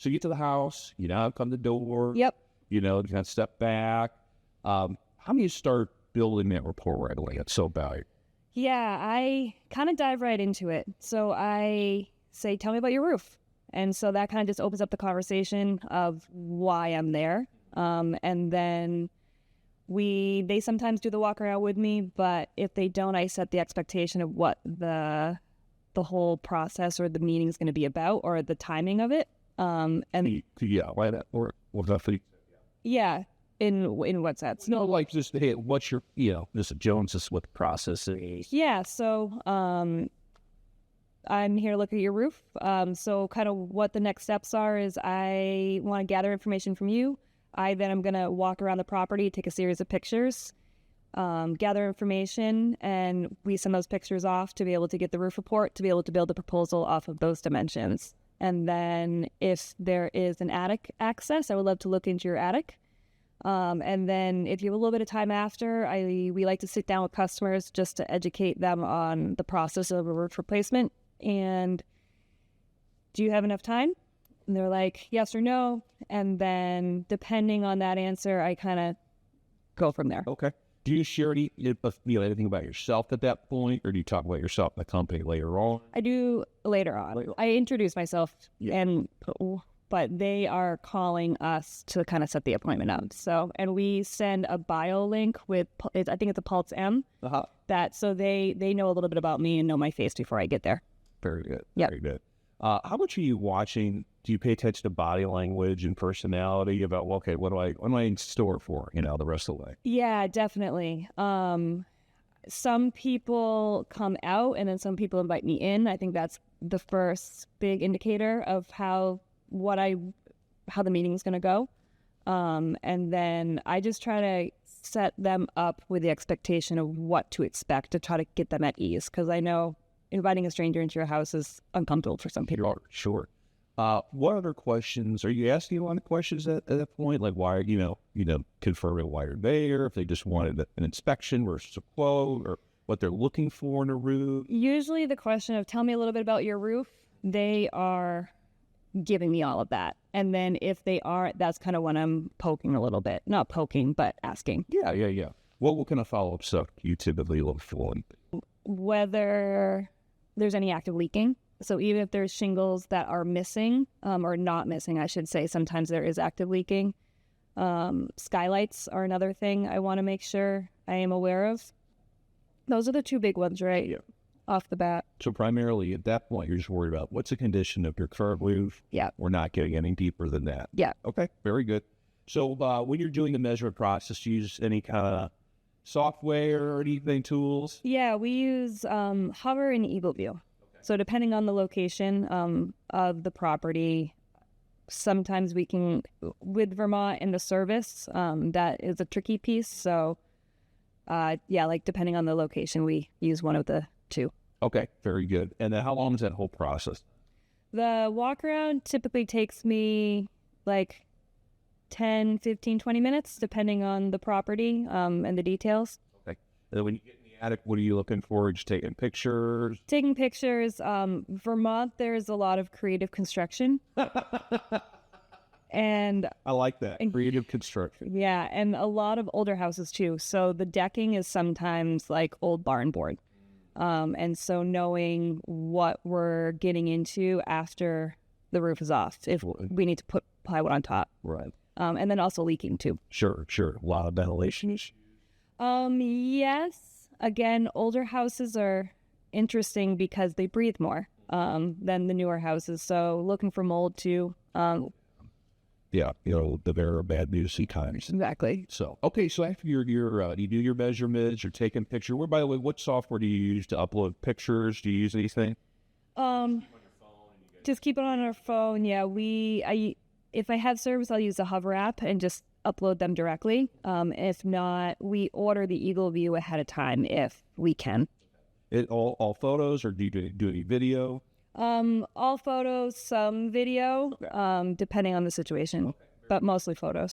So you get to the house, you knock on the door. Yep. You know, you kind of step back. How do you start building that rapport right away? It's so valuable. Yeah, I kind of dive right into it. So I say, tell me about your roof. And so that kind of just opens up the conversation of why I'm there. And then they sometimes do the walk around with me, but if they don't, I set the expectation of what the whole process or the meeting is going to be about, or the timing of it. And yeah, why that or nothing. Yeah, in what sense? No, like just hey, what's your Mr. Jones, this is what the process is. Yeah, so I'm here to look at your roof. So kind of what the next steps are is I want to gather information from you. I'm going to walk around the property, take a series of pictures, gather information, and we send those pictures off to be able to get the roof report, to be able to build a proposal off of those dimensions. And then if there is an attic access, I would love to look into your attic. And then if you have a little bit of time after, we like to sit down with customers just to educate them on the process of a roof replacement. And do you have enough time? And they're like, yes or no. And then depending on that answer, I kind of go from there. Okay. Do you share anything about yourself at that point, or do you talk about yourself in the company later on? I do later on. I introduce myself, but they are calling us to kind of set the appointment up. So, and we send a bio link with, I think it's a Pulse M, so they know a little bit about me and know my face before I get there. Very good. Yep. Very good. How much are you watching? Do you pay attention to body language and personality about, well, okay, what am I in store for, the rest of the way? Yeah, definitely. Some people come out and then some people invite me in. I think that's the first big indicator of how the meeting is going to go. And then I just try to set them up with the expectation of what to expect to try to get them at ease. Because I know inviting a stranger into your house is uncomfortable for some people. Sure. What other questions are you asking? A lot of questions at that point, like why, confirming why you're there, if they just wanted an inspection versus a quote, or what they're looking for in a roof. Usually the question of tell me a little bit about your roof, they are giving me all of that. And then if they aren't, that's kind of when I'm poking a little bit. Not poking, but asking. Yeah. What kind of follow-up stuff do you typically look for? Whether there's any active leaking. So even if there's shingles that are missing, or not missing, I should say, sometimes there is active leaking. Skylights are another thing I want to make sure I am aware of. Those are the two big ones, right? Yeah. Off the bat. So primarily at that point, you're just worried about what's the condition of your current roof. Yeah. We're not getting any deeper than that. Yeah. Okay. Very good. So when you're doing the measurement process, do you use any kind of software or anything, tools? Yeah, we use Hover and Eagle View. Okay. So depending on the location of the property, sometimes we can, with Vermont and the service, that is a tricky piece. So depending on the location, we use one of the two. Okay, very good. And then how long is that whole process? The walk around typically takes me like 10, 15, 20 minutes, depending on the property and the details. Okay. And then when you get in the attic, what are you looking for? Just taking pictures? Taking pictures. Vermont, there's a lot of creative construction. And I like that. Creative construction. Yeah, and a lot of older houses too. So the decking is sometimes like old barn board. And so knowing what we're getting into after the roof is off, if we need to put plywood on top. Right. And then also leaking too. Sure. A lot of ventilation issues. Yes. Again, older houses are interesting because they breathe more than the newer houses. So looking for mold too. Yeah, the very bad news times. Exactly. So, okay, so after you do your measurements, you're taking pictures. By the way, what software do you use to upload pictures? Do you use anything? Just keep it on our phone. Yeah, if I have service, I'll use the Hover app and just upload them directly. If not, we order the Eagle View ahead of time if we can. All photos, or do you do any video? All photos, some video, depending on the situation, but mostly photos.